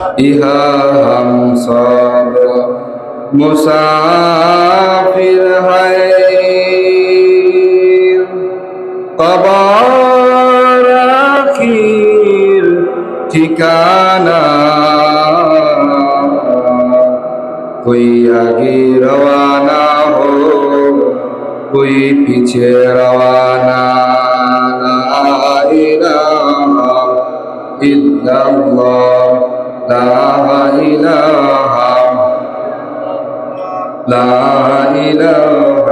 यहाँ हम सब मुसाफिर हैं, कब्र आखिर ठिकाना, कोई आगे रवाना हो कोई पीछे रवाना। ला इलाहा इल्लल्लाह, ला इलाहा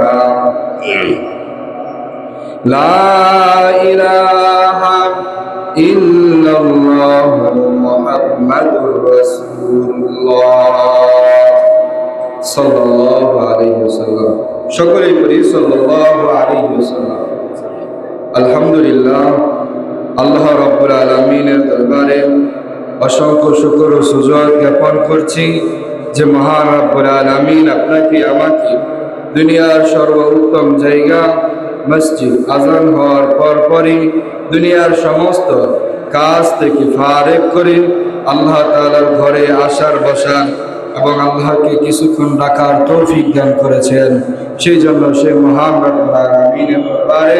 ইল্লাল্লাহ মুহাম্মাদুর রাসূলুল্লাহ সাল্লাল্লাহু আলাইহি ওয়াসাল্লাম। সকলেই পড়ি সাল্লাল্লাহু আলাইহি ওয়াসাল্লাম। আলহামদুলিল্লাহ, আল্লাহ রাব্বুল আলামিনের দরবারে অসংখ্য শুকর ও সুজুদ জ্ঞাপন করছি যে মহান রব্বুল আলামিন আপনাকে আমাকে দুনিয়ার সর্বোত্তম জায়গা মসজিদ আজান হওয়ার পরপরই দুনিয়ার সমস্ত কাজ থেকে ফারেক করে আল্লাহ তাআলার ঘরে আসার বসার এবং আল্লাহকে কিছুক্ষণ ডাকার তৌফিক দান করেছেন। সেই জন্য সে মহান রব্বুল আলামিনের দরবারে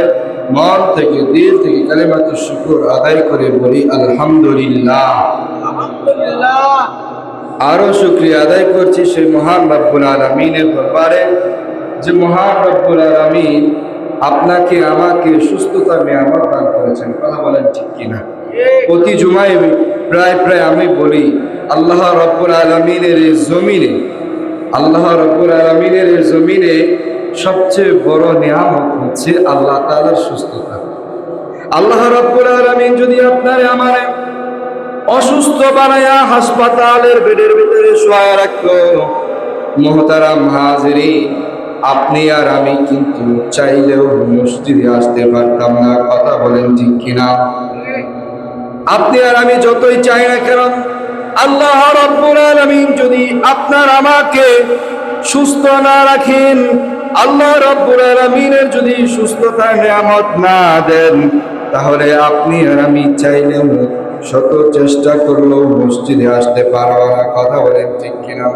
মন থেকে দিল থেকে কালিমাতুশ শুকর আদায় করে বলি আলহামদুলিল্লাহ। আরো শুকরিয়া আদায় করছি সেই মহান রব্বুল আলামিনের দরবারে যে মহান রব্বুল আলামিন আপনাকে আমাকে সুস্থতা নিয়ামত দান করেছেন। কথা বলেন ঠিক কিনা? প্রতি জুমায় প্রায় আমি বলি আল্লাহ রব্বুল আলামিনের এই জমিনে, আল্লাহ রব্বুল আলামিনের এই জমিনে সবচেয়ে বড় নিয়ামত হচ্ছে আল্লাহ তাআলার সুস্থতা। আল্লাহ রব্বুল আলামিন যদি আপনারে আমারে অসুস্থ বানায়া হাসপাতালের বেডের ভিতরে শোয়া রাখতো, মুহতারাম হাজিরিন, আপনি আর আমি কিন্তু চাইলেও মসজিদে আসতে পারতাম না। কথা বলেন ঠিক কিনা? আপনি আর আমি যতই চাই না কেন, আল্লাহ রাব্বুল আলামিন যদি আপনার আমাকে সুস্থ না রাখেন, আল্লাহ রাব্বুল আলামিনের যদি সুস্থতার নিয়ামত না দেন, তাহলে আপনি আর আমি চাইলেও শত চেষ্টা করলেও মসজিদে আসতে পারবো না। কথা বলেন ঠিক কিনা?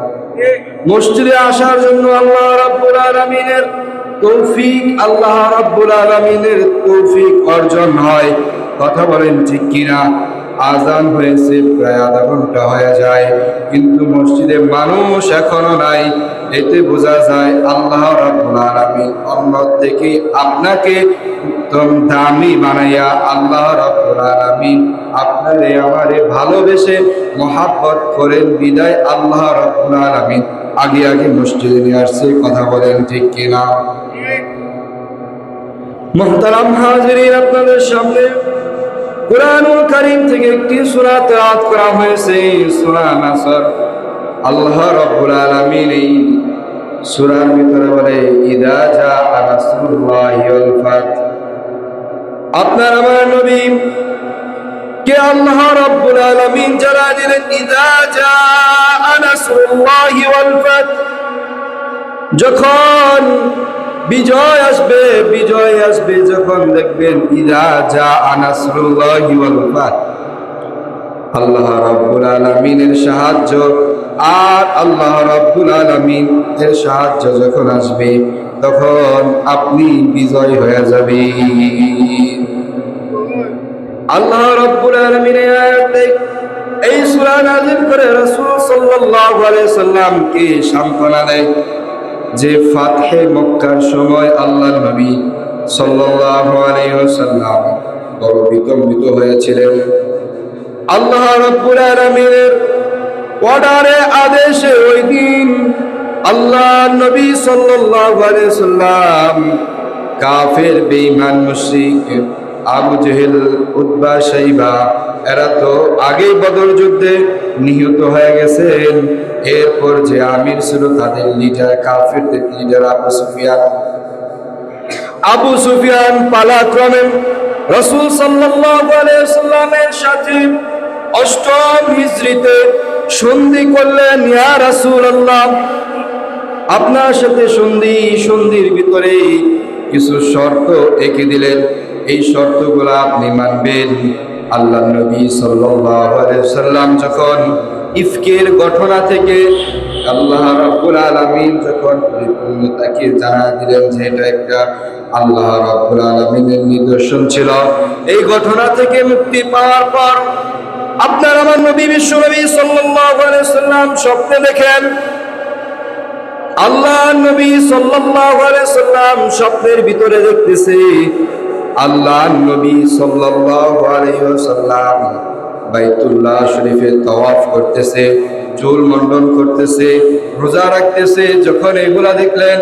মসজিদে আসার জন্য আল্লাহ রাব্বুল আলামিনের তৌফিক, আল্লাহ রাব্বুল আলামিনের তৌফিক অর্জন হয়। কথা বলেন ঠিক কিনা? আজান হয়েছে প্রায় আধা ঘন্টা হয়ে যায়, কিন্তু মসজিদে মানুষ এখনো নাই। এতে বোঝা যায় আল্লাহ রাব্বুল আলামিন অন্য থেকে আপনাকে উত্তম দামি বানাইয়া আল্লাহ রাব্বুল আলামিন আপনারে আমারে ভালোবেসে মহাব্বত করেন বিদায় আল্লাহ রাব্বুল আলামিন আগে আগে মসজিদে নিয়ে আসছে। কথা বলেন ঠিক কিনা? মুহতারাম হাজিরিন, আপনাদের সামনে কুরআনুল কারীম থেকে একটি সূরা তেলাওয়াত করা হয়েছে, সূরা নাসর। আল্লাহ রাব্বুল আলামিন এই সূরার ভিতরে বলে ইদা জাআ নাসরুল্লাহি ওয়াল ফাত। আপনার আমার নবী কে আল্লাহ রাব্বুল আলামিন যারা দিলেন ইদা জাআ নাসরুল্লাহি ওয়াল ফাত, যখন বিজয় আসবে, যখন দেখবেন ইদা জাআ নাসরুল্লাহি ওয়াল ফাত, আল্লাহ রাব্বুল আলামিনের সাহায্য আর আল্লাহ রাব্বুল আলামিন এর সাহায্য যখন আসবে, তখন আপনি বিজয় হয়ে যাবেন। আল্লাহ রাব্বুল আলামিন এই সূরা নাযিল করে রাসূল সাল্লাল্লাহু আলাইহি সাল্লামকে সান্ত্বনা দেয় যে ফাতহে মক্কার সময় আল্লাহর নবী সাল্লাল্লাহু আলাইহি ওয়াসাল্লাম বড় বিকম্পিত হয়েছিলেন। আল্লাহ রাব্বুল আলামিনের অর্ডারে আদেশে ওই দিন আল্লাহর নবী সাল্লাল্লাহু আলাইহি ওয়াসাল্লাম কাফের বেঈমান মুশরিক আবু জেহেল, উতবা, শাইবা এরা তো আগেই বদর যুদ্ধে নিহত হয়ে গেছেন। এরপর যে আমির ছিল তাদের লিডার, কাফেরদের লিডার আবু সুফিয়ান পালাক্রমে রাসূল সাল্লাল্লাহু আলাইহি ওয়াসাল্লামের সাথে ৮ম হিজরিতে সন্ধি করলেন। ইয়া রাসূলুল্লাহ, আপনার সাথে সন্ধির ভিতরে কিছু শর্ত এঁকে দিলেন, এই শর্তগুলো আপনি মানবেন। আল্লাহ নবী সাল্লাল্লাহু আলাইহি ওয়াসাল্লাম যখন ইফকের ঘটনা থেকে আল্লাহ রাব্বুল আলামিন যখন পরিপূর্ণতাকে জানা দিলেন যে এটা একটা আল্লাহ রাব্বুল আলামিনের নিদর্শন ছিল, এই ঘটনা থেকে মুক্তি পাওয়ার পর আপনার আমার নবী বিশ্বনবী সাল্লাল্লাহু আলাইহি সাল্লাম স্বপ্নে দেখেন, আল্লাহ নবী সাল্লাল্লাহু আলাইহি সাল্লাম স্বপ্নের ভিতরে দেখতেছে আল্লাহ নবী সাল্লাল্লাহু আলাইহি ওয়াসাল্লাম বাইতুল্লাহ শরীফে তাওয়াফ করতেছে, চুল মন্ডন করতেছে, রোজা রাখতেছে। যখন এগুলা দেখলেন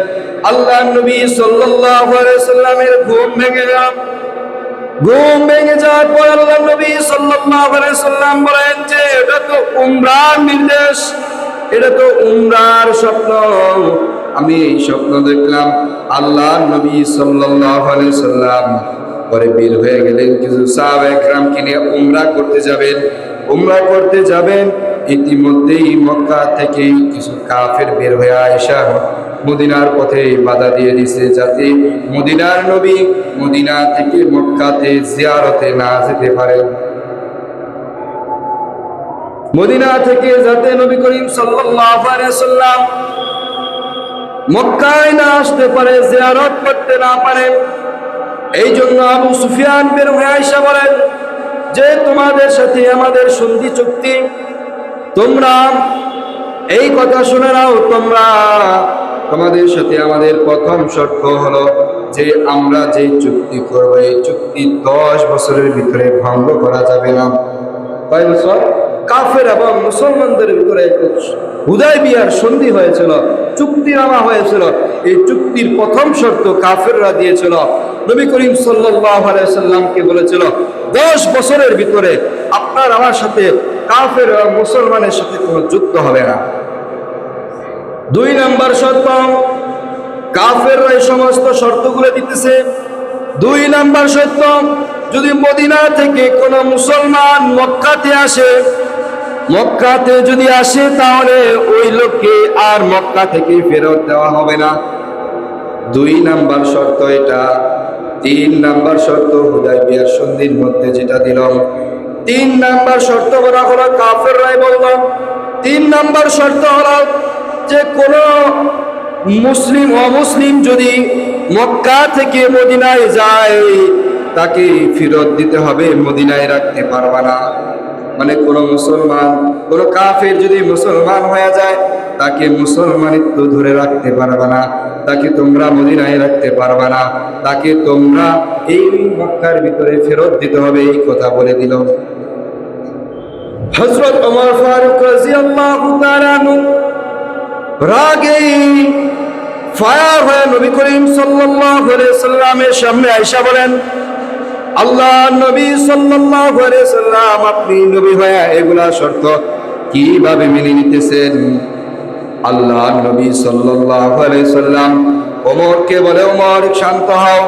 আল্লাহ নবী সাল্লাল্লাহু আলাইহি সাল্লামের ঘুম ভেঙে গেল। ঘুম ভেঙে যাওয়ার পর আল্লাহ নবী সাল্লাল্লাহু আলাইহি সাল্লাম বলেন যে এটা তো উমরার নির্দেশ, এটা তো উমরার স্বপ্ন। আমি এই স্বপ্ন দেখলাম। আল্লাহ নবী সাল্লাল্লাহু আলাইহি সাল্লাম পরে বের হয়ে গেলেন, কিছু সাহাবায়ে কেরামকে নিয়ে উমরা করতে যাবেন। উমরা করতে যাবেন, ইতিমধ্যেই মক্কা থেকে কিছু কাফের বের হয়ে আয়েশা মদিনার পথে বাধা দিয়ে দিছে, যাতে মদিনার নবী মদিনা থেকে মক্কাতে জিয়ারতে না যেতে পারেন। মদিনা থেকে যাতে নবী করিম সাল্লাল্লাহু আলাইহি সাল্লাম মক্কায় না আসতে পারে, জিয়ারত করতে না পারে। এই জন্য আবু সুফিয়ান বের হয়ে আয়েশা বলেন যে তোমাদের সাথে আমাদের সন্ধি চুক্তি, তোমরা এই কথা শুনে নাও, তোমাদের সাথে আমাদের প্রথম শর্ত হলো যে আমরা যে চুক্তি করবো এই চুক্তি 10 বছরের ভিতরে ভঙ্গ করা যাবে না। কয় বছর? কাফের এবং মুসলমানদের ভিতরে হুদায়বিয়ার সন্ধি হয়েছিল, চুক্তিনামা হয়েছিল। এই চুক্তির প্রথম শর্ত কাফেররা দিয়েছিল, নবী করিম সাল্লাল্লাহু আলাইহি সাল্লামকে বলেছিল 10 বছরের ভিতরে আপনার আমার সাথে কাফের এবং মুসলমানের সাথে কোনো যুদ্ধ হবে না। 2 নম্বর শর্ত, কাফেররা এই সমস্ত শর্তগুলো দিতেছে। 2 নম্বর শর্ত, যদি মদিনা থেকে কোনো মুসলমান মক্কাতে আসে, মক্কাতে যদি আসে তাহলে ওই লোককে আর মক্কা থেকে ফেরত দেওয়া হবে না। 2 নম্বর শর্ত এটা। 3 নম্বর শর্ত হুদায়বিয়ার সন্ধির মধ্যে যেটা দিলাম, 3 নম্বর শর্ত বলা হলো কাফেররাই বললাম 3 নম্বর শর্ত হলো যে কোন মুসলিম অমুসলিম যদি মক্কা থেকে মদিনায় যায় তাকে ফেরত দিতে হবে, মদিনায় রাখতে পারবে না। মানে কোন মুসলমান, কোন কাফের যদি মুসলমান হয়ে যায় তাকে মুসলমানিত্ব ধরে রাখতে পারবে না, তাকে তোমরা মদিনায় রাখতে পারবে না, তাকে তোমরা এই মক্কার ভিতরে ফেরত দিতে হবে, এই কথা বলে দিল। হযরত ওমর ফারুক রাদিয়াল্লাহু তাআলা আনহু রাগে ফায়ার হয়ে নবী করিম সাল্লাল্লাহু আলাইহি সাল্লামের সামনে আয়েশা বলেন, আল্লাহ নবী সাল্লাল্লাহু আলাইহি সাল্লাম আপনি নবী হয়ে এগুলা শর্ত কিভাবে মেনে নিতেছেন? আল্লাহ নবী সাল্লাল্লাহু আলাইহি সাল্লাম ওমরকে বলে, ওমর শান্ত হও।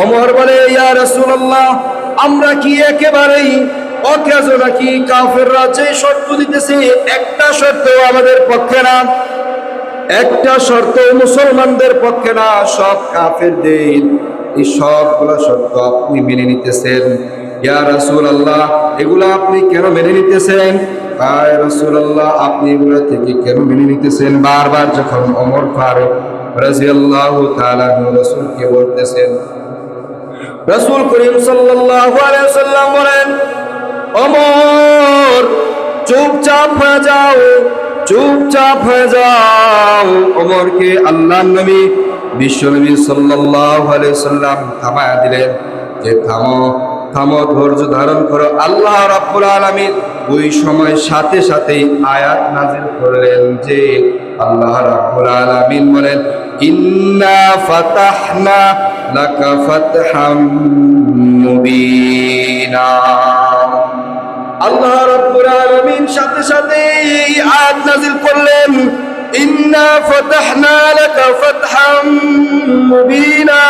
ওমর বলে, ইয়া রাসূলুল্লাহ আমরা কি একেবারেই অকেজ নাকি? কাফেররা যে শর্ত দিতেছে একটা শর্ত আমাদের পক্ষে না, একটা শর্ত মুসলমানদের পক্ষে না, সব কাফেরদের। এই সবগুলো শর্ত আপনি মেনে নিতেছেন। ইয়া রাসূলুল্লাহ এগুলা আপনি কেন মেনে নিতেছেন? ইয়া রাসূলুল্লাহ আপনি এগুলা থেকে কেন মেনে নিতেছেন? বারবার যখন ওমর ফারুক রাদিয়াল্লাহু তাআলা রাসূলকে বলতেছেন, রাসূল করিম সাল্লাল্লাহু আলাইহি ওয়াসাল্লাম বলেন, ওমর চুপচাপ হয়ে যাও, চুপচাপ হয়ে যাও। ওমরকে আল্লাহর নবী বিশ্বনবী সাল্লাল্লাহু আলাইহি সাল্লাম থামায়া দিলেন যে থামো, থামো, ধৈর্য ধারণ করো। আল্লাহ রাব্বুল আলামিন ওই সময় সাথে সাথেই আয়াত নাযিল করলেন যে আল্লাহ রাব্বুল আলামিন বলেন, ইন্না ফাতাহনা লাকা ফাতহাম মুবিনা। আল্লাহ রাব্বুল আলামিন সাথে সাথে এই আয়াত নাযিল করলেন, ইন্না ফাতাহনা লাকা ফাতহাম মুবিনা।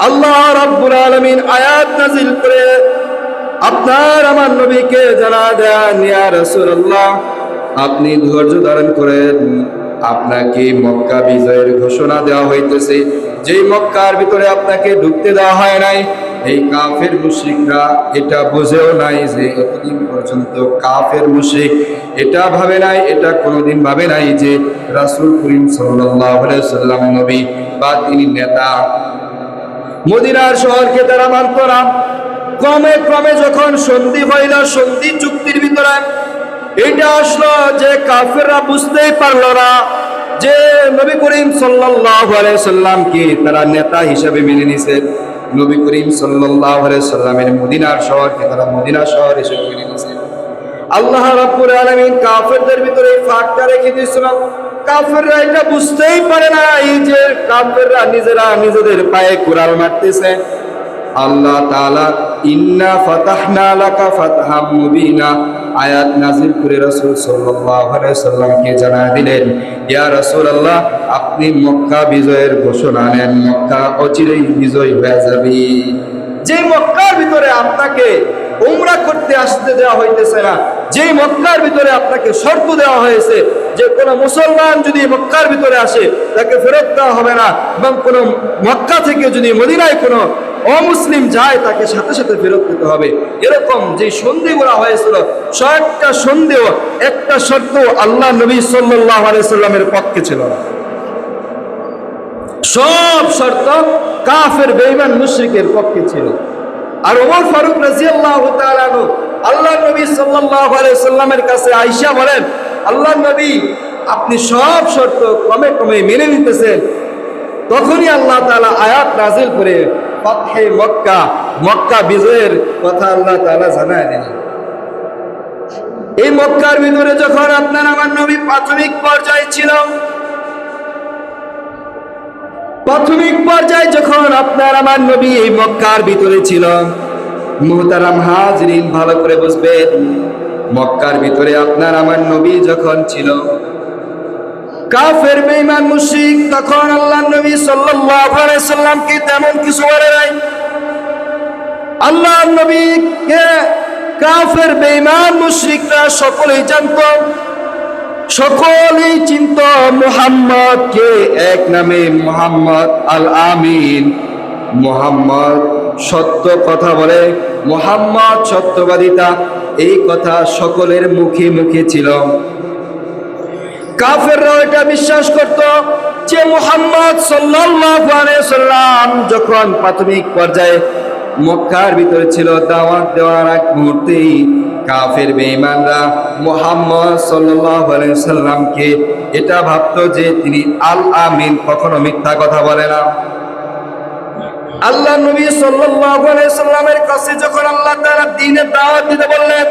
আল্লাহ রাব্বুল আলামিন আয়াত নাযিল করে আপনার আমার নবীকে জানা দেন, ইয়া রাসূলুল্লাহ আপনি ধৈর্য ধারণ করেন, আপনাকে মক্কা বিজয়ের ঘোষণা দেওয়া হইতেছে। যেই মক্কার ভিতরে আপনাকে ঢুকতে দেওয়া হয় নাই, এই কাফের মুশরিকরা এটা বুঝেও নাই যে এতদিন পর্যন্ত কাফের মুশরিক এটা ভাবে নাই, এটা কোনোদিন ভাবে নাই যে রাসূল করিম সাল্লাল্লাহু আলাইহি সাল্লাম নবী বা তিনি নেতা। মদিনার শহরকে তারা মানত না। ক্রমে ক্রমে যখন সন্ধি হইল, সন্ধি চুক্তির ভিতরে এটা আসলো যে কাফেররা বুঝতেই পারলো না যে নবী করিম সাল্লাল্লাহু আলাইহি সাল্লামকে তারা নেতা হিসেবে মেনে নিছে। নবী করিম সাল্লাল্লাহু আলাইহি সাল্লামের মদিনার শহরকে তারা মদিনা শহর হিসেবে মেনে নিছে। আল্লাহ রাব্বুল আলামিন কাফেরদের ভিতরে এই ফাঁকটা রেখে দিয়েছিল। কাফেররা এটা বুঝতেই পারে না এই যে কাফেররা নিজেরা নিজেদের পায়ে কুড়াল মারতেছে। আল্লাহ তাআলা ইন্না ফাতাহনা লাকা ফাতহাম মুবিনা আয়াত নাযিল করে রাসূল সাল্লাল্লাহু আলাইহি সাল্লামকে জানায় দিলেন, ইয়া রাসূলুল্লাহ, আপনি মক্কা বিজয়ের ঘোষণা নেন, মক্কা অচিরেই বিজয় হয়ে যাবে। যে মক্কার ভিতরে আপনাকে উমরা করতে আসতে দেওয়া হইতেছে না, যে মক্কার ভিতরে আপনাকে শর্ত দেওয়া হয়েছে যে কোনো মুসলমান যদি মক্কার ভিতরে আসে তাকে ফেরত দেওয়া হবে না, এবং কোনো মক্কা থেকে যদি মদিনায় কোনো অমুসলিম যায় তাকে সাথে সাথে ফেরত দিতে হবে, এরকম যে সন্ধিগুলো হয়েছিল একটা সন্ধিও একটা শর্ত আল্লাহ নবী সাল্লাল্লাহু আলাইহি সাল্লামের পক্ষে ছিল না। সব শর্ত কাফের বেঈমান মুশরিকের পক্ষে ছিল। আর ওমর ফারুক রাদিয়াল্লাহু তাআলা আনহু আল্লাহ নবী সাল্লাল্লাহু আলাইহি সাল্লামের কাছে আয়েশা বলেন, আল্লাহ নবী, আপনি সব শর্ত ক্রমে ক্রমে মেনে নিতেছেন। তখনই আল্লাহ তাআলা আয়াত নাযিল করে ফাতহে মক্কা, মক্কা বিজয়ের কথা আল্লাহ তাআলা জানায় দিলেন। এই মক্কার ভিতরে যখন আপনার আমার নবী প্রাথমিক পর্যায়ে ছিল, প্রাথমিক পর্যায়ে যখন আপনার আমার নবী এই মক্কার ভিতরে ছিল, মুহতারাম হাজরিন ভালো করে বুঝবেন, মক্কার ভিতরে আপনার আমার নবী যখন ছিল, কাফের বেঈমান মুশরিক তখন আল্লাহর নবী সাল্লাল্লাহু আলাইহি সাল্লামকে তেমন কিছু বলে নাই। আল্লাহর নবীকে কাফের বেঈমান মুশরিকরা সকলেই জানত, সকলেই চিনত মুহাম্মদকে এক নামে মুহাম্মদ আল আমিন। মুহাম্মদ সত্য কথা বলে, মুহাম্মদ সত্যবাদিতা, এই কথা সকলের মুখে মুখে ছিল। কাফেররা এটা বিশ্বাস করত যে মুহাম্মদ সাল্লাল্লাহু আলাইহি সাল্লাম যখন প্রাথমিক পর্যায়ে মক্কার ভিতরে ছিল, দাওয়াত দেওয়ার এক মুহূর্তেই কাফের বেঈমানরা মুহাম্মদ সাল্লাল্লাহু আলাইহি সাল্লামকে এটা ভাবতো যে তিনি আল আমিন, কখনো মিথ্যা কথা বলে না। আল্লাহ নবী সাল্লাল্লাহু আলাইহি সাল্লামের কাছে যখন আল্লাহ তাআলা দ্বীনের দাওয়াত দিতে বললেন,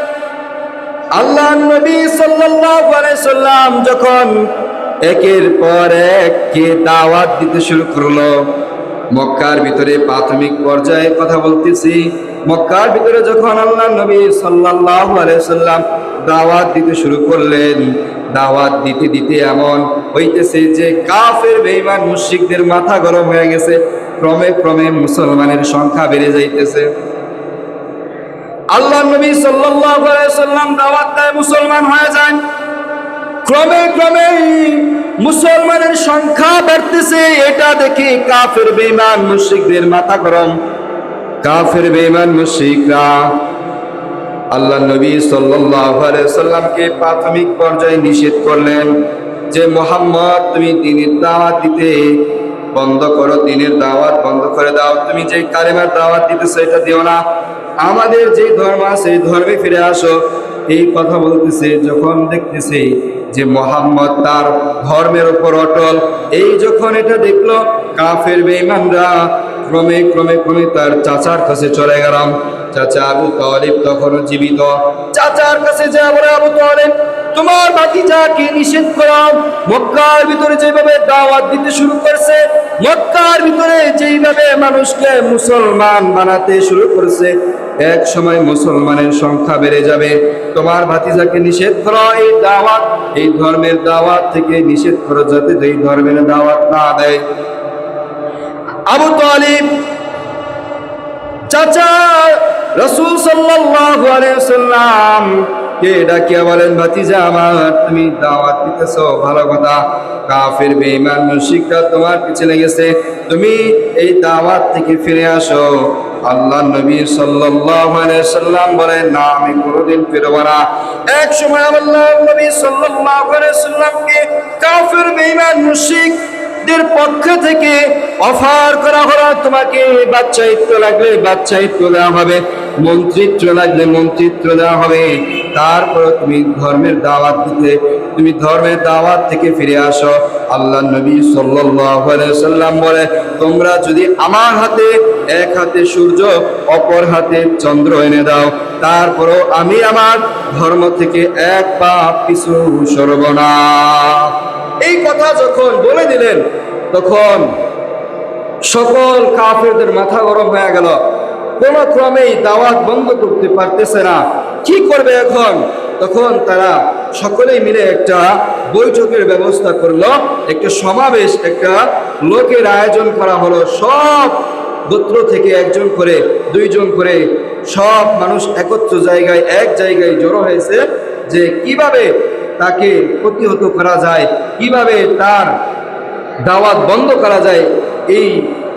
আল্লাহ নবী সাল্লাল্লাহু আলাইহি সাল্লাম যখন একের পর এক কে দাওয়াত দিতে শুরু করলো, মক্কার ভিতরে প্রাথমিক পর্যায়ে কথা বলতেছি, মক্কার ভিতরে যখন আল্লাহ নবী সাল্লাল্লাহু আলাইহি সাল্লাম দাওয়াত দিতে শুরু করলেন, দাওয়াত দিতে দিতে এমন হইতেছে যে কাফের বেঈমান মুশরিকদের মাথা গরম হয়ে গেছে, ক্রমে ক্রমে মুসলমানের সংখ্যা বেড়ে যাইতেছে। আল্লাহ নবী সাল্লাল্লাহু আলাইহি সাল্লাম দাওয়াত দেয়, মুসলমান হয়ে যায়, ক্রমে ক্রমে মুসলমানের সংখ্যা বাড়তেছে। এটা দেখে কাফের বেঈমান মুশরিকদের মাথা গরম। কাফের বেঈমান মুশরিকরা আল্লাহ নবী সাল্লাল্লাহু আলাইহি সাল্লামকে প্রাথমিক পর্যায়ে নিষেধ করলেন যে মুহাম্মদ, তুমি দ্বীনের দাওয়াত দিতে বন্ধ করো, দ্বীনের দাওয়াত বন্ধ করে দাও, তুমি যে কালেমার দাওয়াত দিতেছো এটা দিও না, আমাদের যে ধর্ম আছে এই ধর্মে ফিরে আসো। এই কথা বলতেছে, যখন দেখতেছে যে মুহাম্মদ তার ধর্মের উপর অটল, এই যখন এটা দেখলো কাফের বেঈমানরা ক্রমে ক্রমে ক্রমে তার চাচার কাছে চলে গেলাম। চাচা আবু তালিব তখনও জীবিত। চাচার কাছে যা বলে, আবু তালিব, তোমার ভাতিজাকে নিষেধ করো, মক্কার ভিতরে যেভাবে দাওয়াত দিতে শুরু করছে, মক্কার ভিতরে যেইভাবে মানুষকে মুসলমান বানাতে শুরু করছে, এক সময় মুসলমানের সংখ্যা বেড়ে যাবে। তোমার ভাতিজাকে নিষেধ করো, এই দাওয়াত, এই ধর্মের দাওয়াত থেকে নিষেধ করো, যাতে এই ধর্মের দাওয়াত না দেয়। আবু তালিব চাচা রাসূল সাল্লাল্লাহু আলাইহি ওয়াসাল্লাম কে ডাকিয়া বলেন, ভাতিজা আমার, তুমি দাওয়াত দিতেছো ভালো কথা, কাফের বেঈমান মুশরিকরা তোমার পিছনে লেগেছে, তুমি এই দাওয়াত থেকে ফিরে আসো। আল্লাহ নবী সাল্লাল্লাহু আলাইহি সাল্লাম বলেন, না, আমি কোনোদিন ফিরব না। এক সময় আল্লাহ নবী সাল্লাল্লাহু আলাইহি সাল্লামকে কাফির বেঈমান মুশরিকদের পক্ষ থেকে অফার করা হলো, তোমাকে বাদশাহিত্ব লাগলে বাদশাহিত্ব দেওয়া হবে, মন্ত্রিত্ব লাগলে মন্ত্রিত্ব দেওয়া হবে, তারপর তুমি ধর্মের দাওয়াত দিতে, তুমি ধর্মের দাওয়াত থেকে ফিরে আসো। আল্লাহ নবী সাল্লাল্লাহু আলাইহি সাল্লাম বলে, তোমরা যদি আমার হাতে এক হাতে সূর্য অপর হাতে চন্দ্র এনে দাও, তারপরও আমি আমার ধর্ম থেকে এক পা পিছু সরব না। এই কথা যখন বলে দিলেন, তখন সকল কাফেরদের মাথা গরম হয়ে গেল। কোন ক্রমেই দাওয়াত বন্ধ করতে পারতেছে না, কি করবে এখন? তখন তারা সকলেই মিলে একটা বৈঠকের ব্যবস্থা করলো, একটা সমাবেশ, একটা লোকের আয়োজন করা হলো। সব গোত্র থেকে একজন করে, দুইজন করে সব মানুষ একত্র জায়গায়, এক জায়গায় জড়ো হয়েছে যে কিভাবে তাকে প্রতিহত করা যায়, কিভাবে তার দাওয়াত বন্ধ করা যায়, এই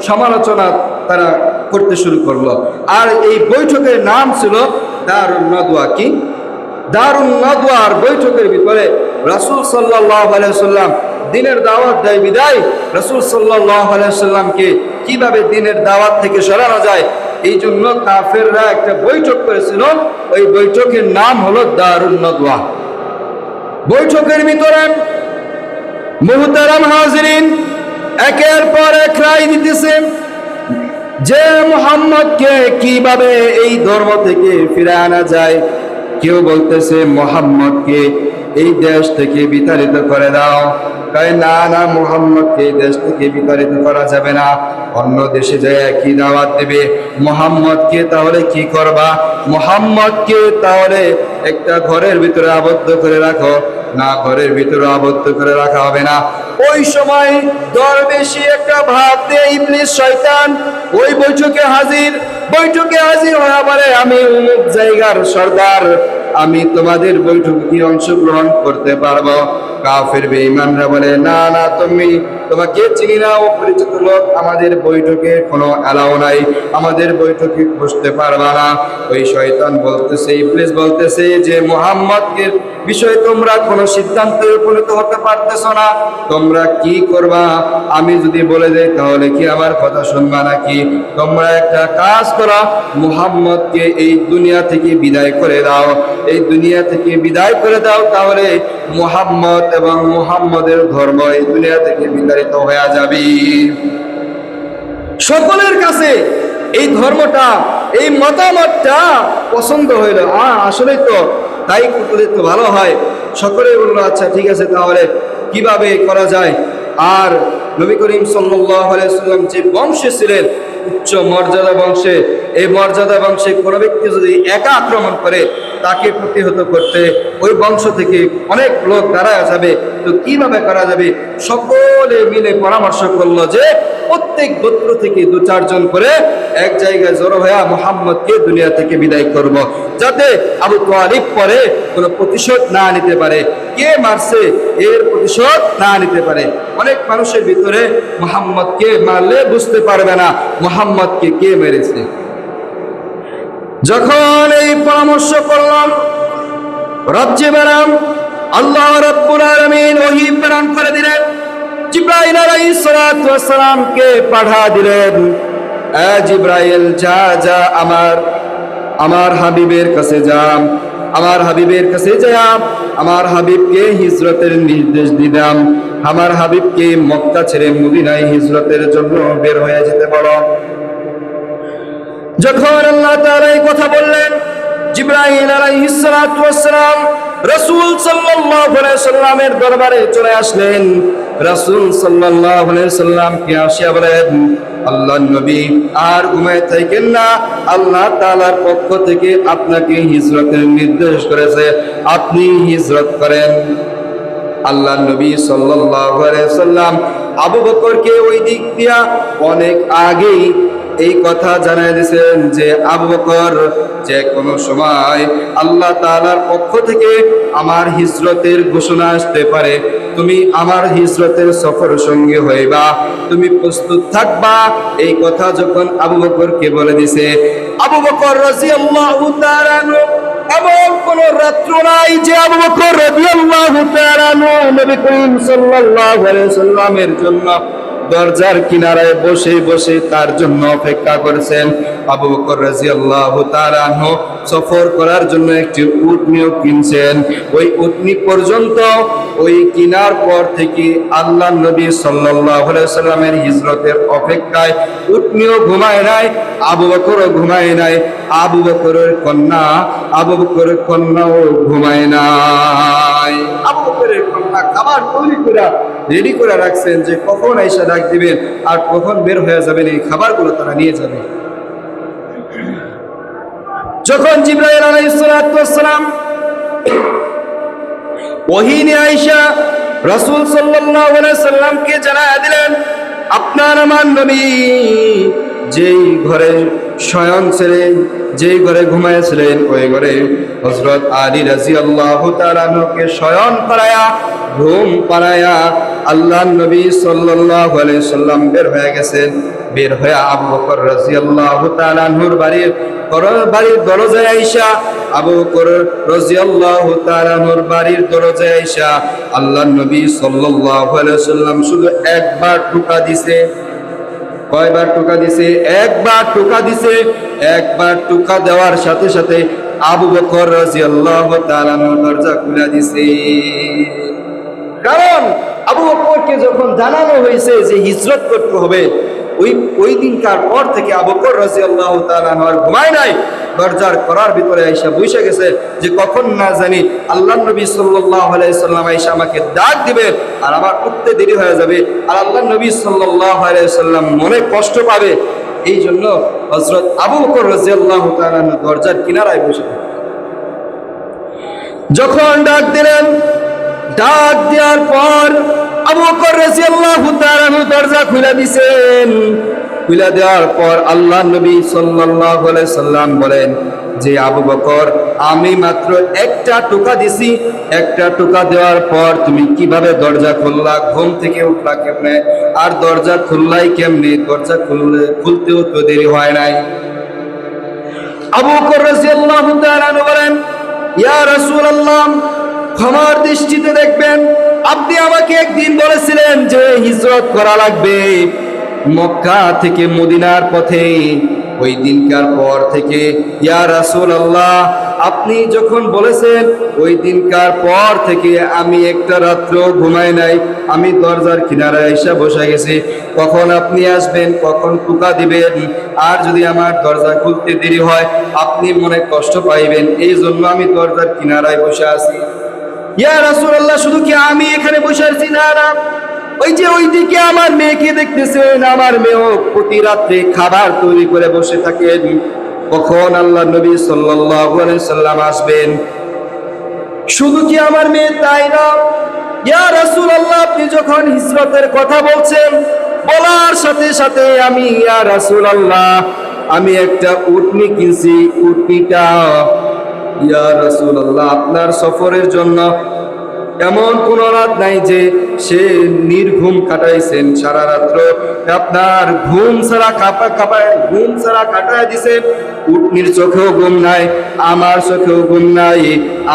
সমালোচনা তারা করতে শুরু করলো। আর এই বৈঠকের নাম ছিল দারুন নাদওয়া। কি? দারুন নাদওয়ার বৈঠকের ভিতরে রাসূল সাল্লাল্লাহু আলাইহি সাল্লাম দ্বীনের দাওয়াত দেয় বিদায় রাসূল সাল্লাল্লাহু আলাইহি সাল্লামকে কিভাবে দ্বীনের দাওয়াত থেকে সরানো যায়, এই জন্য কাফেররা একটা বৈঠক করেছিল। ওই বৈঠকের নাম হলো দারুন নাদওয়া। বৈঠকের ভিতরে মুহতারাম হাজিরিন একের পর এক রায় দিতেছে যে মুহাম্মদকে কিভাবে এই ধর্ম থেকে ফিরে আনা যায়। কেউ বলতেছে মুহাম্মদকে এই দেশ থেকে বিতাড়িত করে দাও, কয় না না, মুহাম্মদকে এই দেশ থেকে বিতাড়িত করা যাবে না, অন্য দেশে যায় কি দাওয়াত দেবে। মুহাম্মদকে তাহলে কি করবা? মুহাম্মদকে তাহলে একটা ঘরের ভিতরে আবদ্ধ করে রাখো। না, ঘরের ভিতরে আবদ্ধ করে রাখা হবে না। ওই সময় দরবেশি একটা ভাব দিয়ে ইবলিস শয়তান ওই বৈঠকে হাজির। বৈঠকে হাজির হয়ে বলে, আমি অমুক জায়গার সর্দার, আমি তোমাদের বৈঠকে কি অংশগ্রহণ করতে পারবো? কাফের বেঈমানরা বলে, না না, তোমাকে চিনি না, অপরিচিত লোক, আমাদের বৈঠকে কোনো অ্যালাউ নাই, আমাদের বৈঠকে বসতে পারবা না। ওই শয়তান বলতেছে, ইবলিস বলতেছে যে মুহাম্মদকে বিষয়ে তোমরা কোনো সিদ্ধান্তে উপনীত হতে পারতেছ না, তোমরা কি করবা? আমি যদি বলে দেই তাহলে কি আমার কথা শুনবা নাকি? তোমরা একটা কাজ করো, মুহাম্মদকে এই দুনিয়া থেকে বিদায় করে দাও, এই দুনিয়া থেকে বিদায় করে দাও, তাহলে মুহাম্মদ এবং মুহাম্মদের ধর্ম এই দুনিয়া থেকে বিতাড়িত হয়ে যাবে। সকলের কাছে এই ধর্মটা, এই মতামতটা পছন্দ হইল। আসলে তো তাই করলে তো ভালো হয়। সকলে বললো, আচ্ছা ঠিক আছে, তাহলে কিভাবে করা যায়? আর নবী করিম সাল্লাল্লাহু আলাইহি ওয়াসাল্লাম যে বংশে ছিলেন, উচ্চ মর্যাদা বংশে, এই মর্যাদা বংশে কোনো ব্যক্তি যদি একা আক্রমণ করে, তাকে প্রতিহত করতে ওই বংশ থেকে অনেক লোক দাঁড়ায় যাবে। তো কিভাবে করা যাবে? সকলে মিলে পরামর্শ করলো যে প্রত্যেক গোত্র থেকে 2-4 জন করে এক জায়গায় জড়ো হয়ে মুহাম্মদকে দুনিয়া থেকে বিদায় করব, যাতে আবু তালিব পরে কোনো প্রতিশোধ না নিতে পারে, কে মারছে এর প্রতিশোধ না নিতে পারে। অনেক মানুষের ভিতরে মুহাম্মদকে মারলে বুঝতে পারবে না মুহাম্মদকে কে মেরেছে। যখন এই পরামর্শ করলাম, রব্বে বেরাম আল্লাহ রাব্বুল আলামিন ওহী প্রেরণ করে দিলেন, জিবরাইল আলাইহিস সালাতু ওয়াস সালামকে পাঠা দিলেন, জিবরাইল যা যা আমার হাবিবের কাছে যাম, আমার হাবিবের কাছে যাম, আমার হাবিবকে হিজরতের নির্দেশ দিলাম, আমার হাবিবকে মক্কা ছেড়ে মদিনায় হিজরতের জন্য বের হয়ে যেতে বলো। যখন আল্লাহ তাআলা এই কথা বললেন, জিবরাইল আলাইহিস সালাতু ওয়াস সালাম রাসূল সাল্লাল্লাহু আলাইহি সাল্লামের দরবারে চলে আসলেন। রাসূল সাল্লাল্লাহু আলাইহি সাল্লামকে আসিয়া বলেন, আল্লাহর নবী আর ঘুমায় থাকেন না, আল্লাহ তাআলার পক্ষ থেকে আপনাকে হিজরতের নির্দেশ করেছে, আপনি হিজরত করেন। আল্লাহর নবী সাল্লাল্লাহু আলাইহি সাল্লাম আবু বকরকে ওই দিক দিয়া অনেক আগেই এই কথা জানাই দিয়েছেন যে আবু বকর, যে কোনো সময় আল্লাহ তাআলার পক্ষ থেকে আমার হিজরতের ঘোষণা আসতে পারে, তুমি আমার হিজরতের সফর সঙ্গী হইবা, তুমি প্রস্তুত থাকবা। এই কথা যখন আবু বকরকে বলে দিছে, আবু বকর রাদিয়াল্লাহু তাআলা আনহু, এমন কোন রাত্র নাই যে আবু বকর রাদিয়াল্লাহু তাআলা আনহু নবী করিম সাল্লাল্লাহু আলাইহি সাল্লামের জন্য দরজার কিনারায় বসে বসে তার জন্য অপেক্ষা করেছেন। আবু বকর রাদিয়াল্লাহু তাআলা আনহু সফর করার জন্য একটি উটনিও কিনছেন। ওই উটনি পর্যন্ত ওই কিনার পর থেকে আল্লাহ নবী সাল্লাল্লাহু আলাইহি সাল্লামের হিজরতের অপেক্ষায় উটনিও ঘুমায় নাই, আবু বকরও ঘুমায় নাই, আবু বকরের কন্যাও ঘুমায় নাই। আবু বকরের কন্যা খাবার তৈরি করে রেডি করে রাখছেন যে কখন আয়েশা ডাক দিবেন আর কখন বের হয়ে যাবেন, এই খাবারগুলো তারা নিয়ে যাবে। যখন জিবরাইল আলাইহিস সালাতু ওয়াস সালাম ওহী নিয়ে আয়েশা রাসূল সাল্লাল্লাহু আলাইহি সাল্লামকে জানায়া দিলেন, আপনার আমার নবী যেই ঘরে শয়ন ছিলেন, যেই ঘরে ঘুমাইছিলেন, ওই ঘরে হযরত আলী রাদিয়াল্লাহু তাআলা আনহুকে শয়ন করায়া ঘুম পাড়ায়া আল্লাহর নবী সাল্লাল্লাহু আলাইহি সাল্লাম বের হয়ে গেছেন। বের হয়ে আবু বকর রাদিয়াল্লাহু তাআলা আনহুর বাড়ির দরজায় আয়েশা, আবু বকর রাদিয়াল্লাহু তাআলা আনহুর বাড়ির দরজায় আয়েশা আল্লাহর নবী সাল্লাল্লাহু আলাইহি সাল্লাম শুধু একবার টোকা দিছে। কয়বার টোকা দিছে? একবার টোকা দিছে। একবার টোকা দেওয়ার সাথে সাথে আবু বকর রাদিয়াল্লাহু তাআলা আনহু দরজা খুলে দিছে। কারণ আবু বকরকে যখন জানানো হয়েছে যে হিজরত করতে হবে, ওই দিনকার পর থেকে আবু বকর রাদিয়াল্লাহু তাআলা আনহু আর ঘুমায় নাই, দরজার করার ভিতরে আয়েশা বসে গেছে যে কখন না জানি আল্লাহর নবী সাল্লাল্লাহু আলাইহি সাল্লাম আয়েশা আমাকে ডাক দিবে আর আমার উঠতে দেরি হয়ে যাবে, আর আল্লাহর নবী সাল্লাল্লাহু আলাইহি সাল্লাম মনে কষ্ট পাবে। এই জন্য হযরত আবু বকর রাদিয়াল্লাহু তাআলা আনহু দরজার কিনারায় বসে থাকতেন। যখন ডাক দিলেন, ডাক দেওয়ার পর আবু বকর রাদিয়াল্লাহু তাআলা আনহু দরজা খুলে দিয়েছেন। খুলে দেওয়ার পর আল্লাহর নবী সাল্লাল্লাহু আলাইহি সাল্লাম বলেন যে আবু বকর, আমি মাত্র একটা টোকা দিছি, একটা টোকা দেওয়ার পর তুমি কিভাবে দরজা খুললা? ঘুম থেকে উঠলা কেমনে? আর দরজা খুললাই কেমনে? দরজা খুলতেও তো দেরি হয় নাই। আবু বকর রাদিয়াল্লাহু তাআলা আনহু বলেন, ইয়া রাসূলুল্লাহ, ক্ষমার দৃষ্টিতে দেখবেন, আপনি আমাকে একদিন বলেছিলেন যে হিজরত করা লাগবে মক্কা থেকে মদিনার পথে। ওই দিনকার পর থেকে ইয়া রাসূলুল্লাহ, আপনি যখন বলেছেন ওই দিনকার পর থেকে আমি একটা রাত্র ঘুমাই নাই, আমি দরজার কিনারায় এসে বসে গেছি, কখন আপনি আসবেন, কখন টোকা দিবেন, আর যদি আমার দরজা খুলতে দেরি হয় আপনি মনে কষ্ট পাইবেন, এই জন্য আমি দরজার কিনারায় বসে আছি। ইয়া রাসূলুল্লাহ, শুধু কি আমি এখানে বসে আছি? না, ওই যে ওইদিকে আমার মেয়েকে দেখতেছেন, আমার মেয়েও প্রতি রাত্রে খাবার তৈরি করে বসে থাকেন, কখন আল্লাহর নবী সাল্লাল্লাহু আলাইহি সাল্লাম আসবেন। শুধু কি আমার মেয়ে, তাই না, ইয়া রাসূলুল্লাহ, আপনি যখন হিজরতের কথা বলছেন, বলার সাথে সাথে আমি, ইয়া রাসূলুল্লাহ, আমি একটা উটনি কিনছি, উটনিটা ইয়া রাসূলুল্লাহ আপনার সফরের জন্য এমন কোন রাত নাই যে সে নির্ঘুম কাটাইছেন, সারা রাত্র আপনার ঘুম ছাড়া ঘুম ছাড়া কাটায় দিছে। উটনির চোখেও ঘুম নাই, আমার চোখেও ঘুম নাই,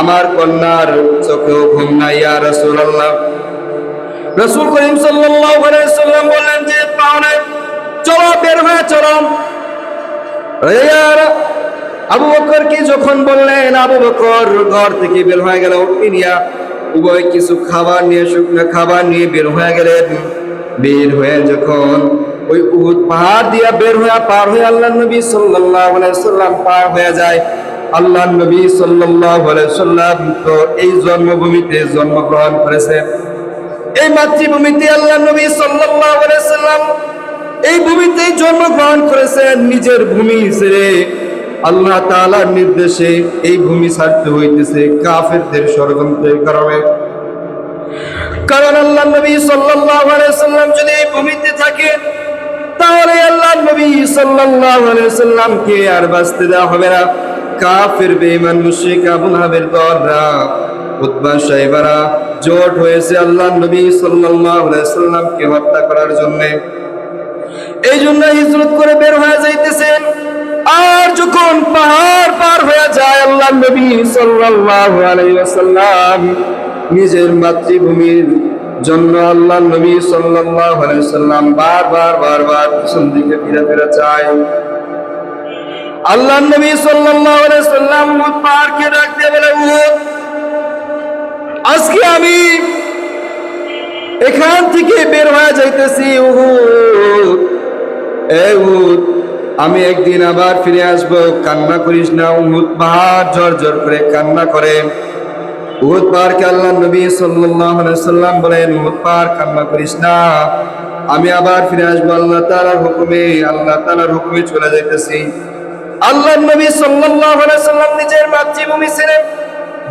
আমার কন্যার চোখেও ঘুম নাই। ইয়া রাসূলুল্লাহ, রাসূল করিম সাল্লাল্লাহু আলাইহি সাল্লাম বললেন যে পাওনে চলো, বের হয়ে চলো। আবু বকরকে যখন বললেন, আবু বকর ঘর থেকে বের হয়ে গেল উটনি নিয়া, উভয় কিছু খাবার নিয়ে, শুকনো খাবার নিয়ে বের হয়ে গেলেন। বের হয়ে যখন ওই উহুদ পাহাড় দিয়া বের হয়ে পার হয়ে আল্লাহর নবী সাল্লাল্লাহু আলাইহি সাল্লাম পার হয়ে যায়। আল্লাহর নবী সাল্লাল্লাহু আলাইহি সাল্লাম তো এই জন্মভূমিতে জন্মগ্রহণ করেছেন, এই মাতৃভূমিতে আল্লাহর নবী সাল্লাল্লাহু আলাইহি সাল্লাম এই ভূমিতেই জন্মগ্রহণ করেছেন। নিজের ভূমি ছেড়ে আল্লাহ তাআলার নির্দেশে এই ভূমি ছাড়তে হইতেছে কাফেরদের ষড়যন্ত্রের কারণে। কারণ আল্লাহর নবী সাল্লাল্লাহু আলাইহি সাল্লাম যদি এই ভূমিতে থাকেন, তাহলে আল্লাহর নবী সাল্লাল্লাহু আলাইহি সাল্লামকে আর বাঁচতে দেওয়া হবে না। কাফির বেঈমান মুশরিক আবু লাহাবের দলরা, উতবা সাইবারা জোট হয়েছে আল্লাহর নবী সাল্লাল্লাহু আলাইহি সাল্লামকে হত্যা করার জন্য। এই জন্য হিজরত করে বের হয়ে যাইতেছেন। আর যখন পাহাড় পার হয়ে যায় আল্লাহর নবী সাল্লাল্লাহু আলাইহি ওয়াসাল্লাম নিজের মাতৃভূমির জন্য আল্লাহর নবী সাল্লাল্লাহু আলাইহি ওয়াসাল্লাম বারবার পিছন দিকে ফিরে চায়। আল্লাহর নবী সাল্লাল্লাহু আলাইহি ওয়াসাল্লাম উহুদ পাহাড়কে ডাক দিয়ে বলে, উহুদ, আজকে আমি এখান থেকে বের হয়ে যাইতেছি। উহুদ, এই উহুদ, আমি একদিন আবার ফিরে আসব, কান্না করিস না। উহুদ পাহাড় ঝরঝর করে কান্না করে। উহুদ পাহাড়কে আল্লাহর নবী সাল্লাল্লাহু আলাইহি ওয়াসাল্লাম বলেন, উহুদ পাহাড় কান্না করিস না, আমি আবার ফিরে আসবো আল্লাহ তাআলার হুকুমে চলে যাইতেছি। আল্লাহর নবী সাল্লাল্লাহু আলাইহি ওয়াসাল্লাম নিজের মাতৃভূমি ছেড়ে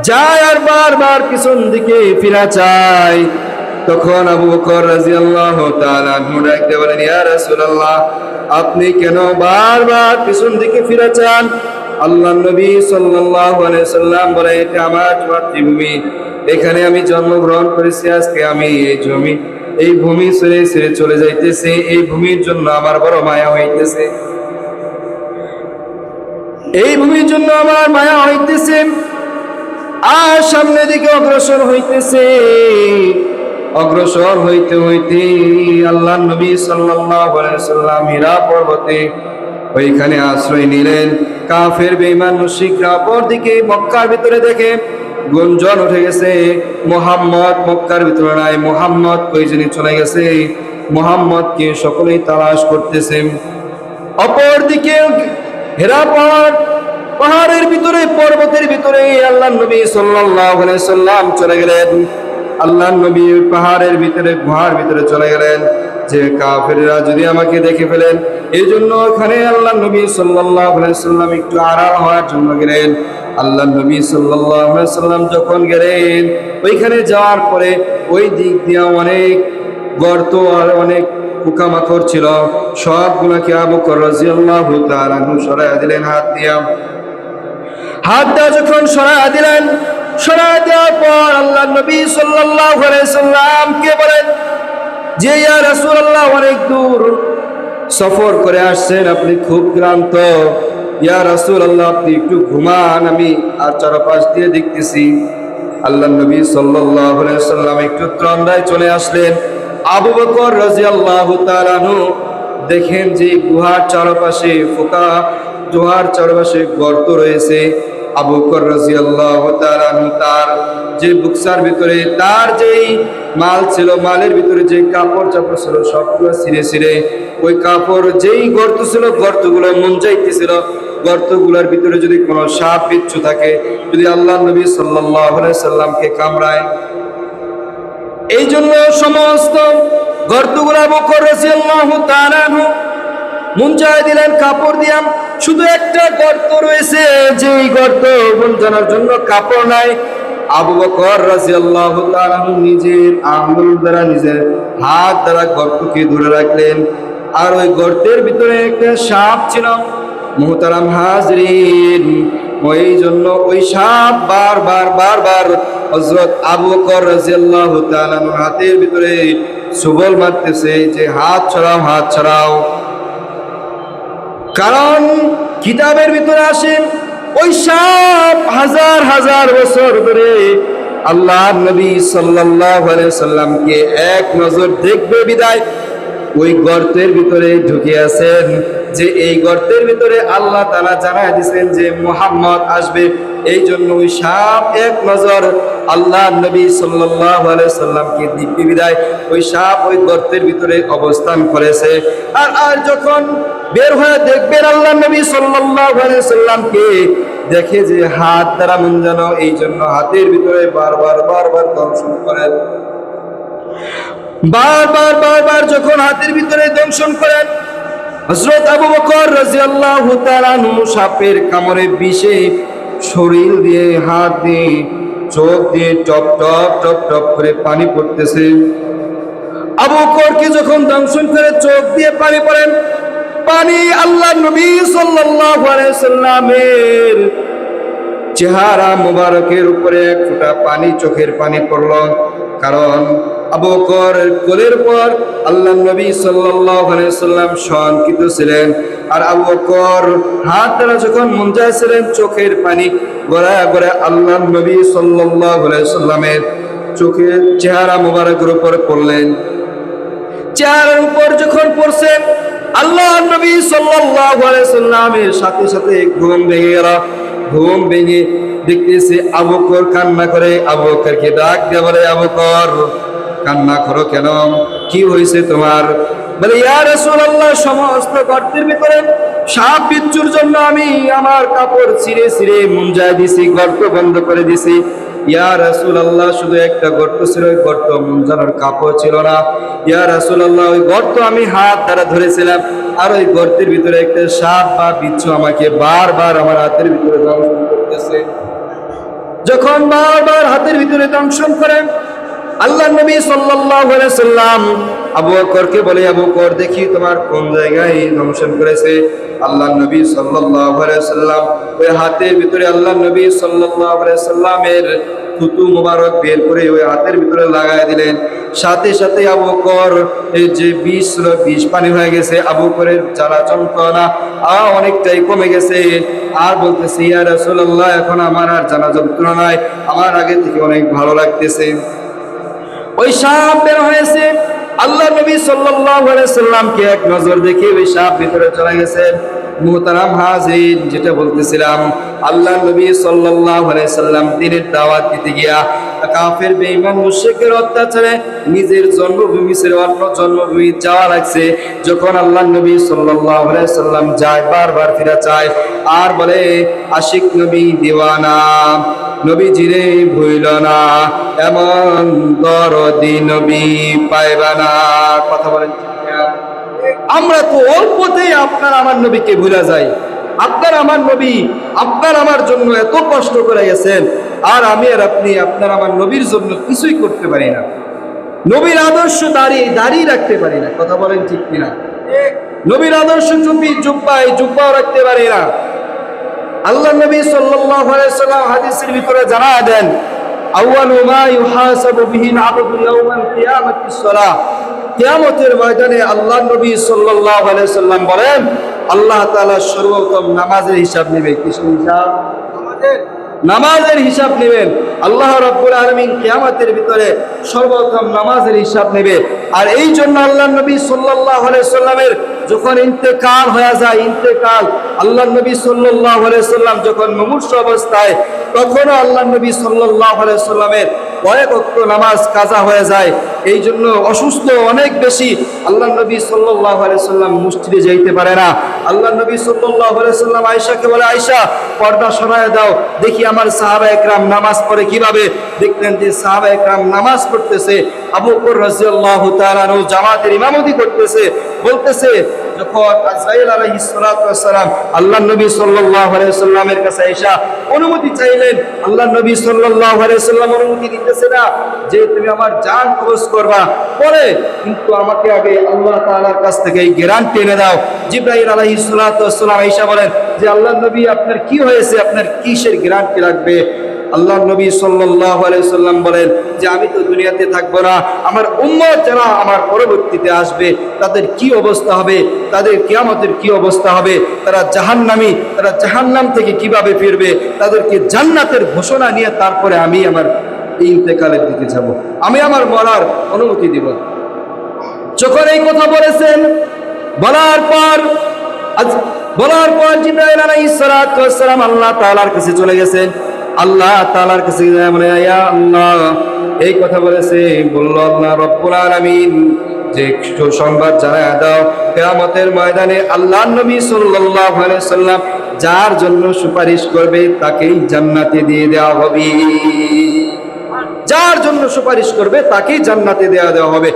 যায় আর বারবার পিছন দিকে ফিরে চায়। তখন আবু বকর রাদিয়াল্লাহু তাআলা আনহু ডাকতে বলেন, ইয়া রাসূলুল্লাহ, আপনি কেন বারবার পিছন দিকে ফিরে চান? আল্লাহর নবী সাল্লাল্লাহু আলাইহি ওয়াসাল্লাম বলে, এটা আমার মাতৃভূমি, এখানে আমি জন্মগ্রহণ করেছি। আজকে আমি এই ভূমি ছেড়ে চলে যাইতেছি। এই ভূমির জন্য আমার বড় মায়া হইতেছে, এই ভূমির জন্য আমার মায়া হইতেছে। আর সামনের দিকে অগ্রসর হইতে আল্লাহর নবী সাল্লাল্লাহু আলাইহি ওয়াসাল্লাম হীরা পর্বতে ওইখানে আশ্রয় নিলেন। কাফের বেঈমান মুশরিকরা অপরদিকে মক্কার ভিতরে দেখে গুঞ্জন উঠে গেছে, মুহাম্মদ মক্কার ভিতরে নাই, মুহাম্মদ কই জানি চলে গেছে। মুহাম্মদকে সকলেই তালাশ করতেছে। অপরদিকে হীরা পাহাড়ের ভিতরে, পর্বতের ভিতরে আল্লাহর নবী সাল্লাল্লাহু আলাইহি ওয়াসাল্লাম চলে গেলেন। আল্লাহর নবী পাহাড়ের ভিতরে, গুহার ভিতরে চলে গেলেন যে কাফেররা যদি আমাকে দেখে ফেলেন। এই জন্য ওখানে আল্লাহর নবী সাল্লাল্লাহু আলাইহি ওয়াসাল্লাম একটু আড়াল হওয়ার জন্য গেলেন। আল্লাহর নবী সাল্লাল্লাহু আলাইহি ওয়াসাল্লাম যখন গেলেন, ওইখানে যাওয়ার পরে ওই দিক দিয়ে অনেক গর্ত আর অনেক পোকামাকড় ছিল। সবগুলোকে আবু বকর রাদিয়াল্লাহু তাআলা আনহু সরাইয়া দিলেন হাত দিয়ে যখন সরাইয়া দেওয়ার পর আল্লাহর নবী সাল্লাল্লাহু আলাইহি ওয়াসাল্লামকে বলেন যে, ইয়া রাসূলুল্লাহ, অনেক দূর সফর করে আসছেন, আপনি খুব ক্লান্ত। ইয়া রাসূলুল্লাহ, আপনি একটু ঘুমান, আমি আর চারপাশ দিয়ে দেখতেছি। আল্লাহর নবী সাল্লাল্লাহু আলাইহি ওয়াসাল্লাম একটু তন্দ্রায় চলে আসলেন। আবু বকর রাদিয়াল্লাহু তাআলা আনহু দেখেন যে গুহার চারপাশে গর্ত রয়েছে। আবু বকর রাদিয়াল্লাহু তাআলা আনহু তার যে বুকসার ভিতরে তার যেই মাল ছিল, মালের ভিতরে যে কাপড় চাপড় ছিল, সবগুলো ছিঁড়ে ওই কাপড় যেই গর্ত ছিল, গর্তগুলো মুঞ্জাইতেছিল। গর্তগুলোর ভিতরে যদি কোনো সাপ বিচ্ছু থাকে, যদি আল্লাহর নবী সাল্লাল্লাহু আলাইহি সাল্লামকে কামড়ায়, এই জন্য সমস্ত গর্তগুলো আবু বকর রাদিয়াল্লাহু তাআলা আনহু মুঞ্জায় দিলেন কাপড় দিয়া। শুধু একটা গর্ত রয়েছে, যেই গর্ত মুঞ্জানোর জন্য কাপড় নাই। আবু বকর রাদিয়াল্লাহু তাআলা আনহু নিজের আঙ্গুল দ্বারা, নিজের হাত দ্বারা গর্তকে ধরে রাখলেন। আর ওই গর্তের ভিতরে একটা সাপ ছিল। মুহতারাম হাজরিন, ওই জন্য ওই সাপ বারবার হযরত আবু বকর রাদিয়াল্লাহু তাআলা আনহু হাতের ভিতরে সুবল মারতেছে যে হাত ছড়াও। কারণ কিতাবের ভিতরে আসে ওই সাপ হাজার বছর ধরে আল্লাহর নবী সাল্লাল্লাহু আলাইহি ওয়াসাল্লামকে এক নজর দেখবে বিদায় ওই গর্তের ভিতরে ঢুকে আছেন। যে এই গর্তের ভিতরে আল্লাহ তাআলা জানায় দিয়েছেন যে মুহাম্মদ আসবে। এই জন্য ওই সাপ এক নজর আল্লাহর নবী সাল্লাল্লাহু আলাইহি ওয়াসাল্লামকে দেখবে বিদায় ওই সাপ ওই গর্তের ভিতরে অবস্থান করেছে। আর যখন বের হয়ে দেখবেন আল্লাহর নবী সাল্লাল্লাহু আলাইহি ওয়াসাল্লামকে, দেখে যে হাত দ্বারা মুঞ্জানো, এই জন্য হাতের ভিতরে বারবার দংশন করেন। বারবার যখন হাতের ভিতরে দংশন করেন, হযরত আবু বকর রাদিয়াল্লাহু তাআলা আনহু সাপের কামড়ে বিষে শরীর দিয়ে, হাত দিয়ে, চোখ দিয়ে টপ টপ করে পানি পড়তেছে। আবু বকরকে যখন দংশন করে চোখ দিয়ে পানি পড়েন, পানি আল্লাহ নবী সাল্লাল্লাহু আলাইহি সাল্লামের চেহারা মুবারকের উপরে এক ফোঁটা পানি, চোখের পানি পড়ল। কারণ আবু বকর কোলের পর আল্লাহ নবী সাল্লাল্লাহু আলাইহি সাল্লাম শঙ্কিত ছিলেন, আর আবু বকর হাত দ্বারা যখন মুঞ্জাইছিলেন, চোখের পানি গড়ায় গড়ায় আল্লাহ নবী সাল্লাল্লাহু আলাইহি সাল্লামের চোখের চেহারা মুবারকের উপর পড়লেন। চেহারার উপর যখন পড়ছেন, আল্লাহ নবী সাল্লাল্লাহু আলাইহি সাল্লামের সাথে সাথে ঘুম ভেঙে গেল। ঘুম ভেঙে দেখতেছে আবু বকর কান্না করে। আবু বকরকে ডাক দিয়ে বলে, আবু বকর কান্না করো কেন? কি হয়েছে তোমার? বলে, ইয়া রাসূলুল্লাহ, সমস্ত গর্তের ভিতরে সাপ বিচ্ছুর জন্য আমি আমার কাপড় ছিঁড়ে ছিঁড়ে মুঞ্জায় দিছি, গর্ত বন্ধ করে দিছি। ইয়া রাসূলুল্লাহ, শুধু একটা গর্ত ছিল, ওই গর্ত মুঞ্জানোর কাপড় ছিল না। ইয়া রাসূলুল্লাহ, ওই গর্ত আমি হাত দ্বারা ধরেছিলাম, আর ওই গর্তের ভিতরে একটা সাপ বা বিচ্ছু আমাকে বারবার আমার হাতের ভিতরে দংশন করতেছে। যখন বারবার হাতের ভিতরে দংশন করেন, আল্লাহ নবী সাল্লাল্লাহু আলাইহি সাল্লাম আবু বকরকে বলে, আবু বকর দেখি তোমার কোন জায়গায় দংশন করেছে। আল্লাহ নবী সাল্লাল্লাহু আলাইহি সাল্লাম ওই হাতের ভিতরে আল্লাহ নবী সাল্লাল্লাহু আলাইহি সাল্লামের থুতু মুবারক বের করে ওই হাতের ভিতরে লাগায় দিলেন। সাথে সাথে আবু বকর এই যে বিষ পানি হয়ে গেছে। আবু বকরের জ্বালা যন্ত্রণা অনেকটাই কমে গেছে। আর বলতেছে, ইয়া রাসূলুল্লাহ, এখন আমার আর জ্বালা যন্ত্রণা নাই, আমার আগে থেকে অনেক ভালো লাগতেছে। ওই সাপ বের হয়েছে। আল্লাহ নবী সাল্লাল্লাহু আলাইহি সাল্লামকে এক নজর দেখে ওই সাপ ভিতরে চলে গেছে। মুহতারাম হাজির, যেটা বলতেছিলাম, আল্লাহ নবী সাল্লাল্লাহু আলাইহি সাল্লাম দিনের দাওয়াত দিতে গিয়া কাফের বেঈমান মুশরিকের অত্যাচারে নিজের জন্মভূমি ছেড়ে অন্য জন্মভূমি যাওয়া লাগছে। যখন আল্লাহ নবী সাল্লাল্লাহু আলাইহি সাল্লাম যায়, বারবার ফিরে চায় আর বলে, আশিক নবী দিওয়ানা, নবীজিরে ভুইল না, এমন দরদি নবী পাইবা না। কথা বলেন। আমরা তো অল্পতেই আপনার আমার নবীকে ভুলে যাই। আপনার আমার নবী আপনার আমার জন্য এত কষ্ট করে গেছেন, আর আমি আর আপনি আপনার আমার নবীর জন্য কিছুই করতে পারি না। নবীর আদর্শ দাঁড়িয়ে রাখতে পারি না। কথা বলেন ঠিক কিনা? নবীর আদর্শ জুব্বাও রাখতে পারি না। আল্লাহ নবী সাল্লাল্লাহু আলাইহি সাল্লাম হাদিসের ভিতরে জানায়া দেন, আউয়ালু মা ইউহাসাবু বিহিল আবদু ইয়াউমাল কিয়ামাতিস সালাহ। কিয়ামতের ময়দানে আল্লাহ নবী সাল্লাল্লাহু আলাইহি সাল্লাম বলেন, আল্লাহ তাআলা সর্বপ্রথম নামাজের হিসাব নেবে। কিসের হিসাব? নামাজের হিসাব নেবেন। আল্লাহ রাব্বুল আলামিন কিয়ামতের ভিতরে সর্বপ্রথম নামাজের হিসাব নেবে। আর এই জন্য আল্লাহ নবী সাল্লাল্লাহু আলাইহি সাল্লামের যখন ইন্তেকাল হয়ে যায়, আল্লাহ নবী সাল্লাল্লাহু আলাইহি সাল্লাম যখন মুমূর্ষু অবস্থায়, তখনও আল্লাহ নবী সাল্লাল্লাহু আলাইহি সাল্লামের কয়েক ওয়াক্ত নামাজ কাজা হয়ে যায়। এই জন্য অসুস্থ অনেক বেশি আল্লাহ নবী সাল্লাল্লাহু আলাইহি সাল্লাম মসজিদে যাইতে পারে না। আল্লাহ নবী সাল্লাল্লাহু আলাইহি সাল্লাম আয়েশাকে বলে, আয়েশা, পর্দা সরায় দাও, দেখি আমার সাহাবা একরাম নামাজ পড়ে কিভাবে। দেখলেন যে সাহাবা একরাম নামাজ পড়তেছে, আবু বকর রাদিয়াল্লাহু তাআলা আনহু জামাতের ইমামতি করতেছে। বলতেছে, যখন আজরাইল আলাইহিস সালাতু ওয়াস সালাম আল্লাহ নবী সাল্লাল্লাহু আলাইহি সাল্লামের কাছে আয়েশা অনুমতি চাইলেন, আল্লাহ নবী সাল্লাল্লাহু আলাইহি সাল্লাম অনুমতি দিতেছে না যে তুমি আমার জান কবজ করবা, পরে কিন্তু আমাকে আগে আল্লাহ তাআলার কাছ থেকে এই গ্যারান্টি এনে দাও। জিবরাইল আলাইহিস সালাতু ওয়াস সালাম আয়েশা বলেন যে, আল্লাহ নবী, আপনার কি হয়েছে, আপনার কিসের গ্যারান্টি লাগবে? আল্লাহ নবী সাল্লাল্লাহু আলাইহি সাল্লাম বলেন যে, আমি তো দুনিয়াতে থাকবো না, আমার উম্মত যারা আমার পরবর্তীতে আসবে তাদের কি অবস্থা হবে, তাদের কিয়ামতের কি অবস্থা হবে, তারা জাহান্নামী, তারা জাহান্নাম থেকে কিভাবে ফিরবে, তাদেরকে জান্নাতের ঘোষণা নিয়ে তারপরে আমি আমার এই ইন্তেকালের দিকে যাব, আমি আমার মরার অনুমতি দিব। যখন এই কথা বলেছেন, বলার পর জিবরাইল আলাইহিস সালাতু ওয়াস সালাম আল্লাহ তাআলার কাছে চলে গেছেন। আল্লাহ তাআলার কাছে বলে, ইয়া আল্লাহ, এই কথা বলেছে, বলল আল্লাহ রাব্বুল আলামিন যে সংবাদ জানায়া দাও, কিয়ামতের ময়দানে আল্লাহ নবী সাল্লাল্লাহু আলাইহি সাল্লাম যার জন্য সুপারিশ করবে তাকেই জান্নাতে দিয়ে দেওয়া হবে। যার জন্য সুপারিশ করবে তাকেই জান্নাতে দেওয়া হবে।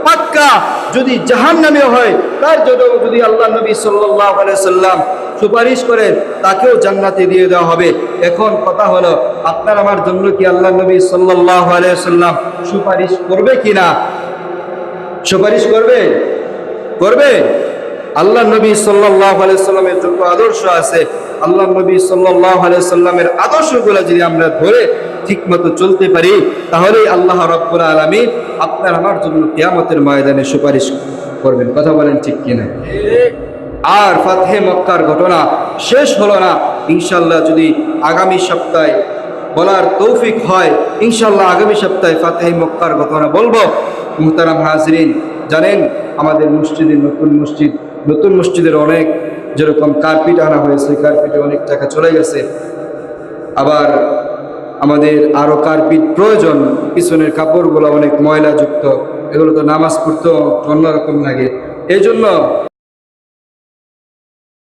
পাক্কা যদি জাহান্নামে হয়, তার জন্য যদি আল্লাহ নবী সাল্লাল্লাহু আলাইহি সাল্লাম সুপারিশ করেন, তাকেও জান্নাতে দিয়ে দেওয়া হবে। এখন কথা হলো, আপনার আমার জন্য কি আল্লাহ নবী সাল্লাল্লাহু আলাইহি সাল্লাম সুপারিশ করবে কিনা? সুপারিশ করবে? করবে? আল্লাহ নবী সাল্লাল্লাহু আলাইহি সাল্লামের যত আদর্শ আছে, আল্লাহ নবী সাল্লাল্লাহু আলাইহি সাল্লামের আদর্শগুলো যদি আমরা ধরে ঠিকমতো চলতে পারি, তাহলেই আল্লাহ রাব্বুল আলামিন আপনার আমার জন্য কিয়ামতের ময়দানে সুপারিশ করবেন। কথা বলেন ঠিক কিনা? আর ফাতহে মক্কার ঘটনা শেষ হলো না। ইনশাআল্লাহ যদি আগামী সপ্তাহে বলার তৌফিক হয়, ইনশাআল্লাহ আগামী সপ্তাহে ফাতহে মক্কার ঘটনা বলবো। মুহতারাম হাজরিন, জানেন আমাদের মসজিদে নতুন মসজিদের অনেক যেরকম কার্পেট আনা হয়েছে, কার্পেটে অনেক টাকা চলে গেছে। আবার আমাদের আরো কার্পেট প্রয়োজন, পিছনের কাপড়গুলো অনেক ময়লাযুক্ত, এগুলো তো নামাজ পড়তেও অন্যরকম লাগে। এই জন্য